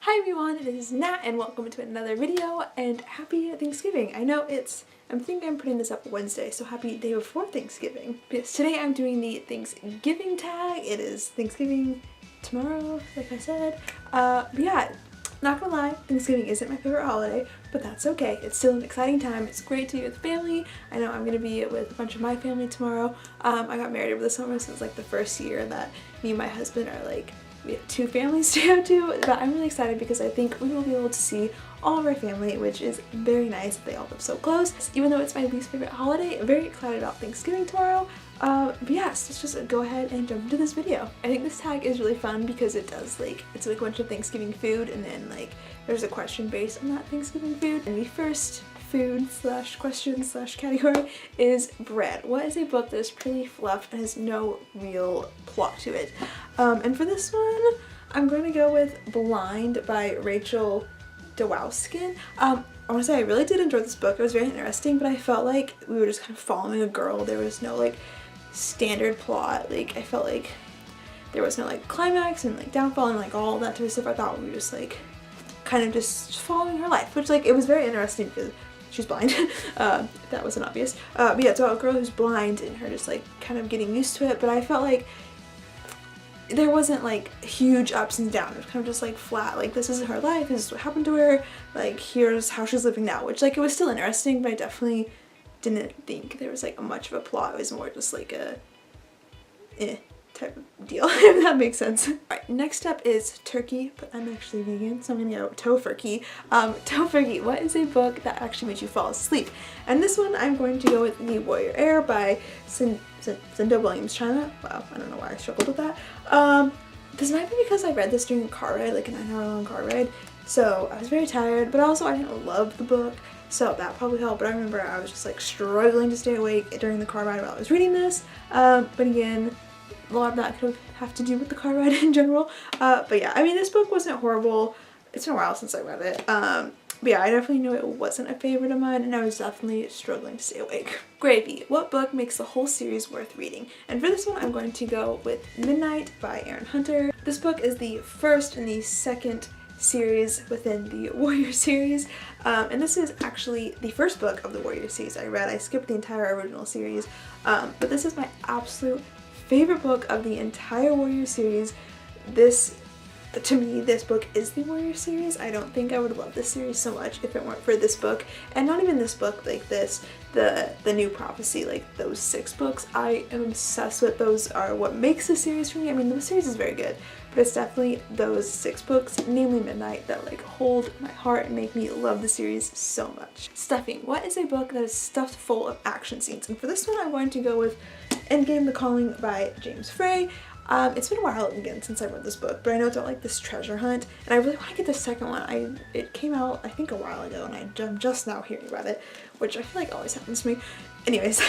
Hi everyone, it is Nat and welcome to another video and happy Thanksgiving. I know I'm putting this up Wednesday, so happy day before Thanksgiving. Because today I'm doing the Thanksgiving tag. It is Thanksgiving tomorrow, like I said. But yeah, not gonna lie, Thanksgiving isn't my favorite holiday, but that's okay. It's still an exciting time. It's great to be with family. I know I'm gonna be with a bunch of my family tomorrow. I got married over the summer, so it's like the first year that me and my husband are like, we have two families to go to, but I'm really excited because I think we will be able to see all of our family, which is very nice. They all live so close. Even though it's my least favorite holiday, I'm very excited about Thanksgiving tomorrow. But yes, let's just go ahead and jump into this video. I think this tag is really fun because it does it's like a bunch of Thanksgiving food and then like there's a question based on that Thanksgiving food. And the first food / question / category is bread. What is a book that is purely fluff and has no real plot to it? And for this one, I'm going to go with Blind by Rachel Dwowskin. I want to say I really did enjoy this book. It was very interesting, but I felt like we were just kind of following a girl. There was no like standard plot. Like I felt like there was no like climax and like downfall and like all that type of stuff. I thought we were just like kind of just following her life, which like it was very interesting because she's blind. That wasn't obvious. But yeah, it's about a girl who's blind and her just like kind of getting used to it. But I felt like there wasn't like huge ups and downs. It was kind of just like flat, like this is her life, this is what happened to her, like here's how she's living now, which like it was still interesting, but I definitely didn't think there was like much of a plot. It was more just like a type of deal, if that makes sense. Alright, next up is Turkey, but I'm actually vegan, so I'm gonna go Tofurkey. Tofurkey, what is a book that actually makes you fall asleep? And this one I'm going to go with The Warrior Heir by Cinda Williams China. Wow, I don't know why I struggled with that. This might be because I read this during a car ride, like a 9-hour long car ride, so I was very tired, but also I didn't love the book, so that probably helped. But I remember I was just like struggling to stay awake during the car ride while I was reading this. But again, a lot of that could have to do with the car ride in general. But yeah, I mean, this book wasn't horrible. It's been a while since I read it. But yeah, I definitely knew it wasn't a favorite of mine, and I was definitely struggling to stay awake. Gravy. What book makes the whole series worth reading? And for this one, I'm going to go with Midnight by Erin Hunter. This book is the first in the second series within the Warrior series, and this is actually the first book of the Warrior series I read. I skipped the entire original series, but this is my absolute favorite book of the entire Warrior series. To me, this book is the Warrior series. I don't think I would love this series so much if it weren't for this book, and not even this book, like this, the New Prophecy, like those 6 books. I am obsessed with. Those are what makes the series for me. I mean, the series is very good, but it's definitely those 6 books, namely Midnight, that like hold my heart and make me love the series so much. Stuffing. What is a book that is stuffed full of action scenes? And for this one, I'm going to go with Endgame: The Calling by James Frey. It's been a while again since I read this book, but I know it's about like this treasure hunt, and I really want to get the second one. It came out I think a while ago, and I'm just now hearing about it, which I feel like always happens to me. Anyways,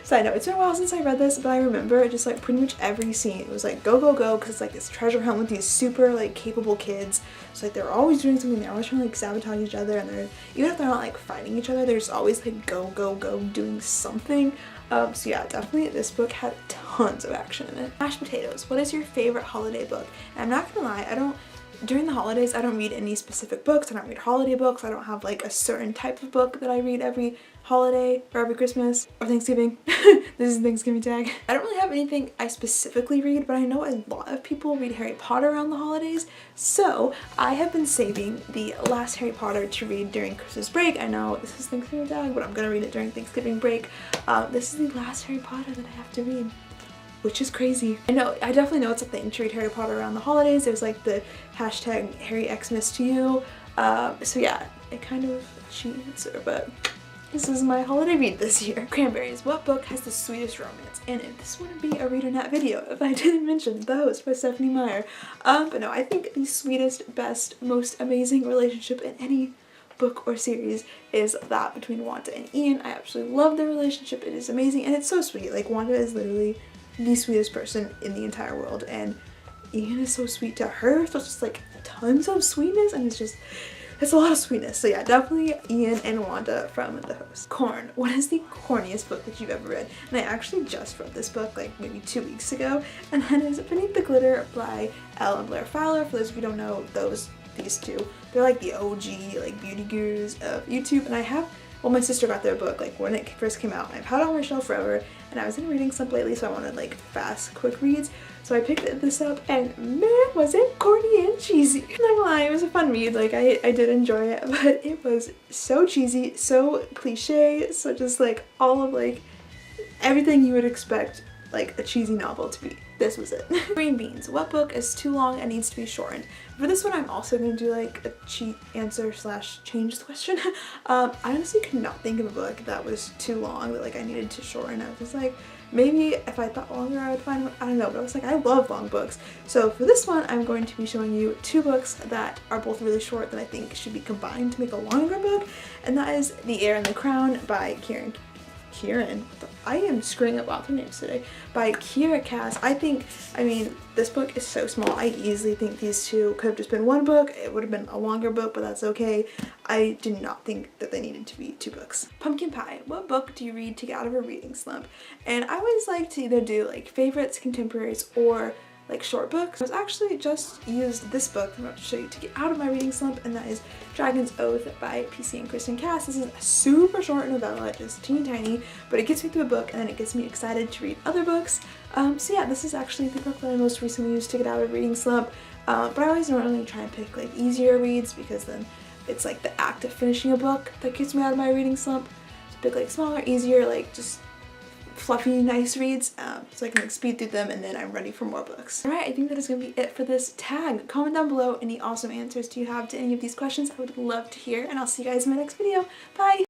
so I know it's been a while since I read this, but I remember just like pretty much every scene. It was like go go go, because it's like this treasure hunt with these super like capable kids. So like they're always doing something. They're always trying to like sabotage each other, and they're, even if they're not like fighting each other, they're just always like go go go doing something. So yeah, definitely this book had tons of action in it. Mashed potatoes. What is your favorite holiday book? And I'm not gonna lie, during the holidays, I don't read any specific books. I don't read holiday books. I don't have like a certain type of book that I read every holiday or every Christmas or Thanksgiving. This is Thanksgiving tag. I don't really have anything I specifically read, but I know a lot of people read Harry Potter around the holidays. So I have been saving the last Harry Potter to read during Christmas break. I know this is Thanksgiving tag, but I'm gonna read it during Thanksgiving break. This is the last Harry Potter that I have to read, which is crazy. I definitely know it's a thing to read Harry Potter around the holidays. There's like the hashtag HarryXmas to you. So yeah, it kind of a cheat answer, but this is my holiday read this year. Cranberries. What book has the sweetest romance? And this wouldn't be a Read or Nat video if I didn't mention The Host by Stephanie Meyer. But no, I think the sweetest, best, most amazing relationship in any book or series is that between Wanda and Ian. I absolutely love their relationship. It is amazing, and it's so sweet. Like, Wanda is literally the sweetest person in the entire world, and Ian is so sweet to her. So it's just like tons of sweetness, and it's a lot of sweetness. So yeah, definitely Ian and Wanda from The Host. Corn. What is the corniest book that you've ever read? And I actually just read this book like maybe 2 weeks ago, and that is Beneath the Glitter by Elle and Blair Fowler. For those of you who don't know those these two. They're like the OG like beauty gurus of YouTube, and I have, well, my sister got their book like when it first came out, and I've had it on my shelf forever, and I was in a reading slump lately, so I wanted like fast, quick reads. So I picked this up, and man, was it corny and cheesy. I'm not gonna lie, it was a fun read. Like I did enjoy it, but it was so cheesy, so cliche, so just like all of like everything you would expect like a cheesy novel to be. This was it. Green beans. What book is too long and needs to be shortened? For this one, I'm also going to do like a cheat answer / change the question. I honestly could not think of a book that was too long that like I needed to shorten. I was just like, maybe if I thought longer I would find one. I don't know, but I was like, I love long books. So for this one, I'm going to be showing you two books that are both really short that I think should be combined to make a longer book, and that is The Heir and the Crown by Kieran. I am screwing up author names today. By Kiera Cass. I mean, this book is so small. I easily think these two could have just been one book. It would have been a longer book, but that's okay. I do not think that they needed to be two books. Pumpkin Pie. What book do you read to get out of a reading slump? And I always like to either do like favorites, contemporaries, or like short books. I was actually just used this book I'm about to show you to get out of my reading slump, and that is Dragon's Oath by PC and Kristen Cass. This is a super short novella, just teeny tiny, but it gets me through a book and then it gets me excited to read other books. So yeah, this is actually the book that I most recently used to get out of a reading slump, but I always normally try and pick like easier reads because then it's like the act of finishing a book that gets me out of my reading slump. So pick like smaller, easier, like just fluffy, nice reads, so I can like speed through them and then I'm ready for more books. Alright, I think that is going to be it for this tag. Comment down below any awesome answers you have to any of these questions. I would love to hear, and I'll see you guys in my next video. Bye!